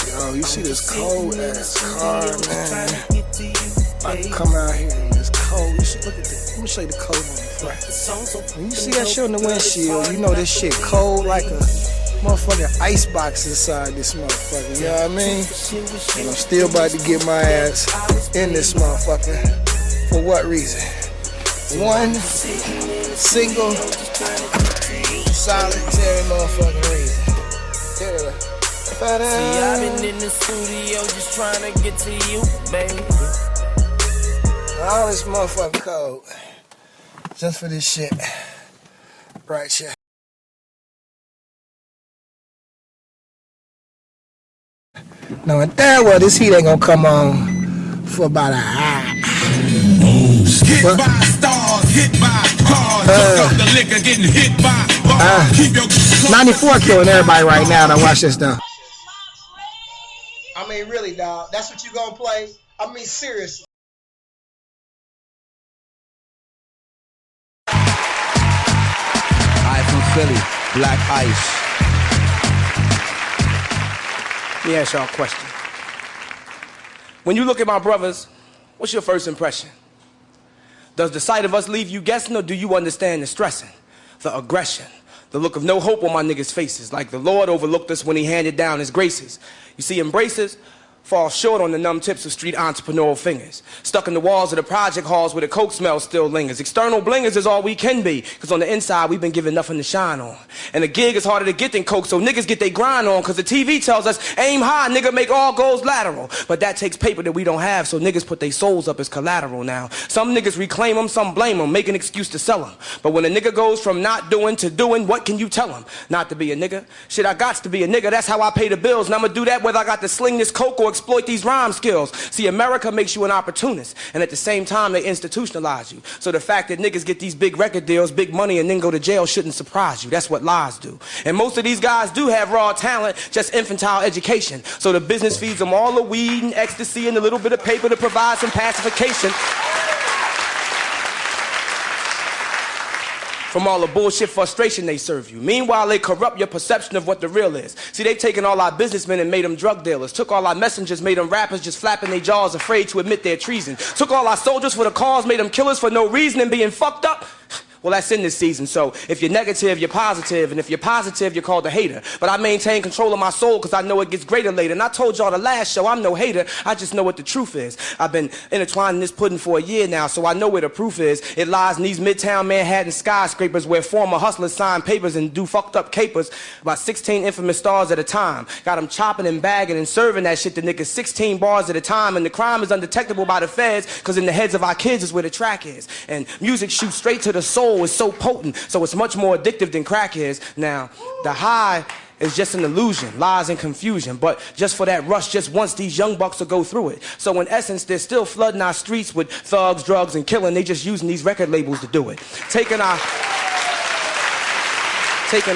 Yo, you see this cold ass car, man. I come out here and it's cold. You should look at this. Let me show you the cold on the front. When you see that shit on the windshield, you know this shit cold like a motherfucking ice box inside this motherfucker. You know what I mean? And I'm still about to get my ass in this motherfucker. For what reason? One single solitary motherfucking reason. Yeah. See, I've been in the studio just trying to get to you, baby. All this motherfucking cold. Just for this shit. Right here. Knowing damn well this heat ain't gonna come on for about an hour. Hit by stars, hit by cars, up the liquor, getting hit by bars. Keep your 94 killing everybody right now. Now watch this though. I mean, really, dog. That's what you gonna play? I mean, seriously. I from Philly, Black Ice. Let me ask y'all a question. When you look at my brothers, what's your first impression? Does the sight of us leave you guessing, or do you understand the stressing, the aggression, the look of no hope on my niggas' faces, like the Lord overlooked us when he handed down his graces? You see, embraces fall short on the numb tips of street entrepreneurial fingers, stuck in the walls of the project halls where the coke smell still lingers. External blingers is all we can be, because on the inside we've been given nothing to shine on. And the gig is harder to get than coke, so niggas get their grind on, because the TV tells us, aim high, nigga, make all goals lateral. But that takes paper that we don't have, so niggas put their souls up as collateral now. Some niggas reclaim them, some blame them, make an excuse to sell them. But when a nigga goes from not doing to doing, what can you tell him? Not to be a nigga? Shit, I gots to be a nigga, that's how I pay the bills, and I'ma do that whether I got to sling this coke or exploit these rhyme skills. See, America makes you an opportunist, and at the same time they institutionalize you. So the fact that niggas get these big record deals, big money, and then go to jail shouldn't surprise you. That's what lies do. And most of these guys do have raw talent, just infantile education. So the business feeds them all the weed and ecstasy and a little bit of paper to provide some pacification from all the bullshit frustration they serve you. Meanwhile, they corrupt your perception of what the real is. See, they've taken all our businessmen and made them drug dealers. Took all our messengers, made them rappers just flapping their jaws, afraid to admit their treason. Took all our soldiers for the cause, made them killers for no reason and being fucked up. Well, that's in this season, so if you're negative, you're positive, and if you're positive, you're called a hater. But I maintain control of my soul because I know it gets greater later. And I told y'all the last show, I'm no hater, I just know what the truth is. I've been intertwining this pudding for a year now, so I know where the proof is. It lies in these midtown Manhattan skyscrapers where former hustlers sign papers and do fucked up capers. About 16 infamous stars at a time. Got them chopping and bagging and serving that shit to niggas 16 bars at a time, and the crime is undetectable by the feds because in the heads of our kids is where the track is. And music shoots straight to the soul. Is so potent, so it's much more addictive than crack is. Now, the high is just an illusion, lies and confusion, but just for that rush, just once these young bucks will go through it. So in essence, they're still flooding our streets with thugs, drugs, and killing. They just using these record labels to do it. Taking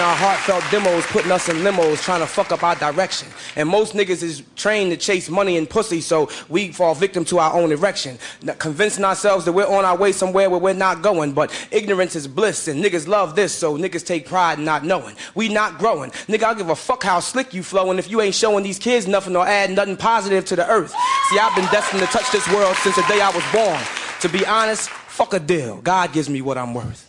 our heartfelt demos, putting us in limos, trying to fuck up our direction. And most niggas is trained to chase money and pussy, so we fall victim to our own erection. Convincing ourselves that we're on our way somewhere where we're not going, but ignorance is bliss, and niggas love this, so niggas take pride in not knowing. We not growing. Nigga, I give a fuck how slick you flowing if you ain't showing these kids nothing or adding nothing positive to the earth. See, I've been destined to touch this world since the day I was born. To be honest, fuck a deal. God gives me what I'm worth.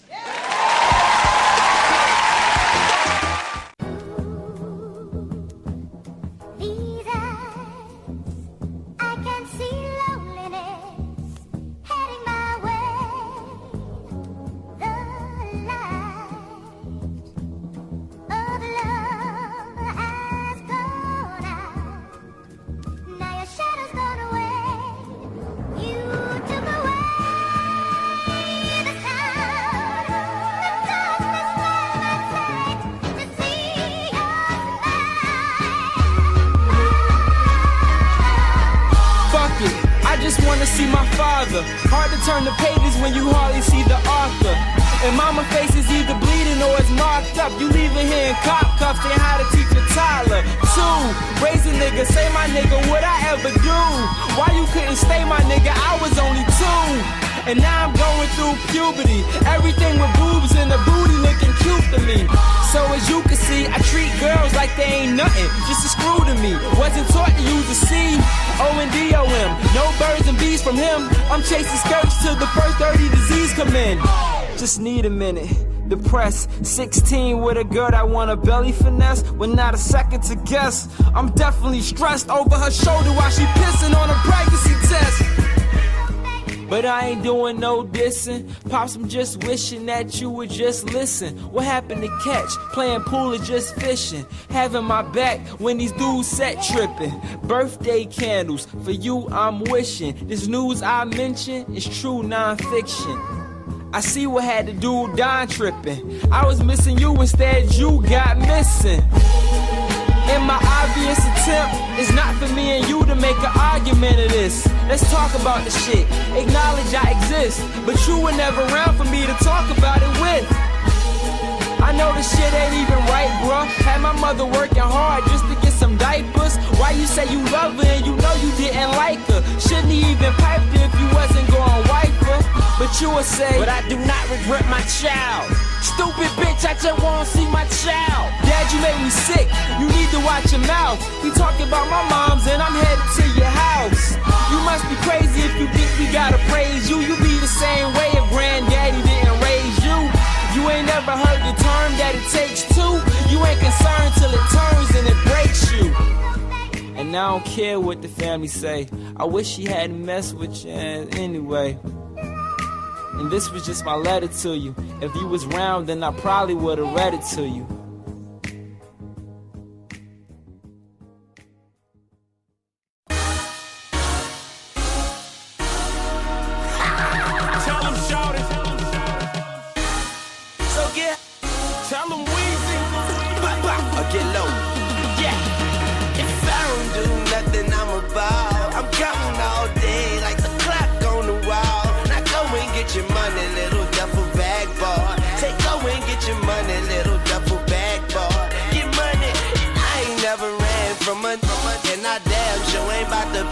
See my father. Hard to turn the pages when you hardly see the author. And mama face is either bleeding or it's marked up. You leave her here in cop cuffs, ain't how to teach a toddler. 2, raise a nigga nigga, say my nigga, what I ever do? Why you couldn't stay my nigga? I was only 2. And now I'm going through puberty. Everything with boobs and the booty looking cute to me. So as you can see, I treat girls like they ain't nothing, just a screw to me. Wasn't taught to use a C-O-N-D-O-M. No birds and bees from him. I'm chasing skirts till the first dirty disease come in. Just need a minute. Depressed, 16 with a girl that want a belly finesse with not a second to guess. I'm definitely stressed over her shoulder while she pissing on a pregnancy test. But I ain't doing no dissing. Pops, I'm just wishing that you would just listen. What happened to catch? Playing pool or just fishing? Having my back when these dudes set tripping. Birthday candles, for you I'm wishing. This news I mention is true non-fiction. I see what had the dude Don tripping. I was missing you, instead you got missing. And my obvious attempt is not for me and you to make an argument of this. Let's talk about the shit, acknowledge I exist, but you were never around for me to talk about it with. I know this shit ain't even right, bruh. Had my mother working hard just to get some diapers. Why you say you love her and you know you didn't like her? Shouldn't he even piped her if you wasn't going wipe her? But you would say, but I do not regret my child. Stupid bitch, I just wanna see my child. Dad, you made me sick, you need to watch your mouth. He talking about my moms and I'm headed to your house. You must be crazy if you think we gotta praise you. You be the same way if granddaddy didn't raise you. You ain't never heard the term that it takes two. You ain't concerned till it turns and it breaks you. And I don't care what the family say. I wish she hadn't messed with you anyway. And this was just my letter to you. If you was round, then I probably would've read it to you. Tell him, shout it. So get, Tell him Weezy. Or get low. yeah. If I don't do nothing, I'm about. I'm counting all day like the clock on the wall. Now go and get your money, little duffel bag boy. Say go and get your money, little duffel bag boy. Get money. I ain't never ran from a and I damn sure ain't about to